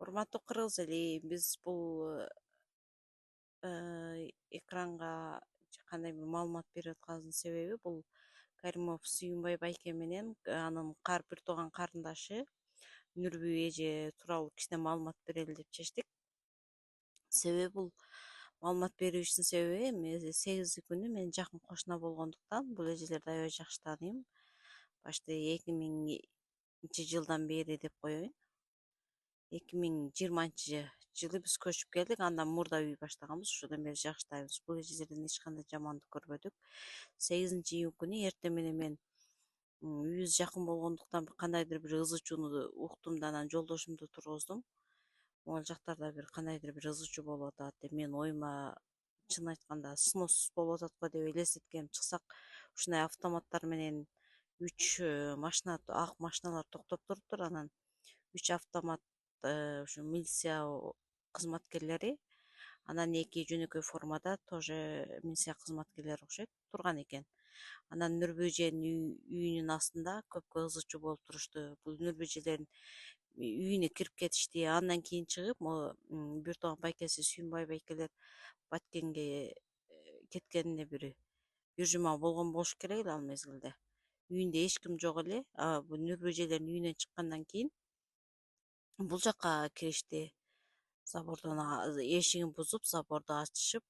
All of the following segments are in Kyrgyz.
Урматтуу Кыргыз эли, биз бул экранга кандай бир маалымат берип атканыбыздын себеби бул Каримов Сүйүнбай байке менен анын бир тууган карындашы Нурбү эже тууралуу кичине маалымат берели деп чечтик. Себеби бул маалымат берүүбүздүн себеби эми 8 күнү мен жакын кошуна болгондуктан бул эжелерди аябай жакшы тааныйм. Башта 2000-жылдан бери деп коеюн. 2020-жылы биз көчүп келдик, андан мурда үй баштаганбыз, ошодон бери жакштайбыз. Бул эжелерден эч кандай жамандык көрбөдүк. 8-июнь күнү эртең менен мен үйүбүз жакын болгондуктан кандайдыр бир ызы чууну уктум да анан жолдошумду тургуздум. Могул жактарда бир кандайдыр бир ызы чуу болуп атат деп мен оюма чын айтканда сноссуз болуп атат го деп элестеткем. Чыксак ушундай автоматтар менен 3 машина, ак машиналар токтоп туруптур. Анан 3 автомат ушу милиция кызматкерлери, анан 2 жөнөкөй формада тоже милиция кызматкерлери окшойт турган экен. Анан Нурбү эженин үйүнүн астында көпкө ызы чуу болуп турушту. Бул Нурбү эжелердин үйүнө кирип кетишти. Андан кийин чыгып, могу бир тууган байкеси Сүйүнбай байкелер Баткенге кеткенине бир жума болгон болуш керек эле ал мезгилде. Үйүндө эч ким жок эле. Бул Нурбү эжелердин үйүнөн чыккандан кийин бул жакка киришти. Забордон эшигин бузуп, заборду ачышып,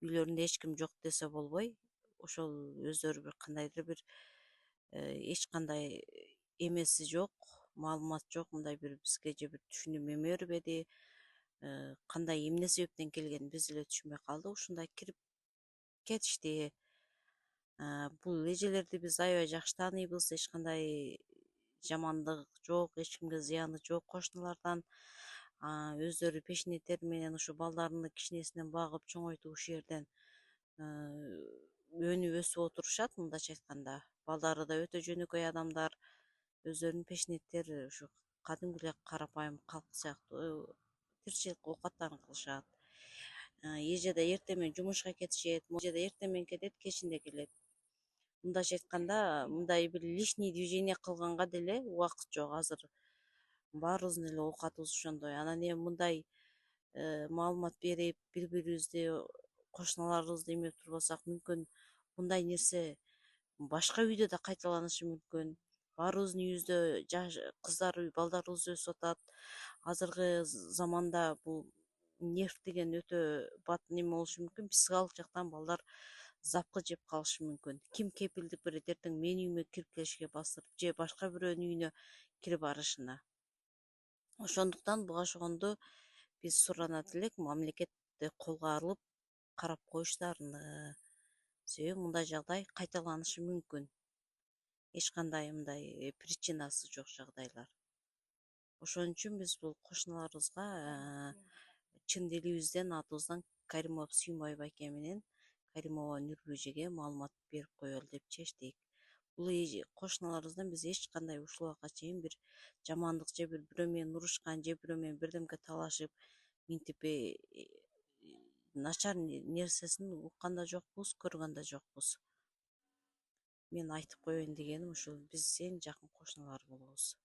үйлөрүндө эч ким жок десе болбой, ошол өздөрү бир кандайдыр бир эч кандай эмеси жок, маалымат жок, мындай бир бизге же бир түшүнүм бербеди. Кандай эмне себептен келгенин биз деле түшүнбөй калдык. Ушундай кирип кетишти. Бул эжелерди биз аябай жакшы тааныйбыз. Эч кандай жамандык жок, эч кимге зыяны жок кошуналардан. Өздөрү пешенеттери менен ушу балдарыны кичинесинен багып чоңойтуп ушул жерден өнүп өсүп отурушат. Мындайча айтканда, балдары да өтө жөнөкөй адамдар, өздөрүнүн пешенеттери ушу кадимги эле карапайым калк сыяктуу тиричилик оокаттарын кылышат. Эже да эртең менен жумушка кетишет, эже да эртең менен кетет, кечинде келет. Мындайча айтканда, мындай бир лишний движение кылганга деле убакыт жок. Азыр баарыбыздын эле оокатыбыз ошондой. Анан эми мындай маалымат берип, бири-бирибизди, кошуналарыбызды эмеп турбасак, мүмкүн мындай нерсе башка үйдө да кайталанышы мүмкүн. Баарыбыздын үйүбүздө кыздар, балдарыбыз өсүп атат. Азыркы заманда бул нерв деген өтө бат неме болушу мүмкүн. Психологик жактан балдар запкы жеп калышы мүмкүн. Ким кепилдик берет эртең менин үйүмө кирип келишке басып, же башка бирөөнүн үйүнө кирип барышына. Ошондуктан буга ошогонду биз суранат элек, мамлекет колго алып карап коюштарыны. Себеби мындай жагдай кайталанышы мүмкүн. Эч кандай мындай причинасы жок жагдайлар. Ошон үчүн биз бул кошуналарыбызга чын дилибизден, атыбыздан Каримов Сүйүнбай байке менен Каримова Нурбү эжеге маалымат берип коелу деп чечтик. Бул кошуналарыбыздан биз эч кандай ушул убакка чейин бир жамандык же бирөө менен урушкан, же бирөө менен бирдемке талашып, минтип начар нерсесин уккан да жокпуз, көргөн да жокпуз. Мен айтып коеюн дегеним ушул, биз эң жакын кошуналар болобуз.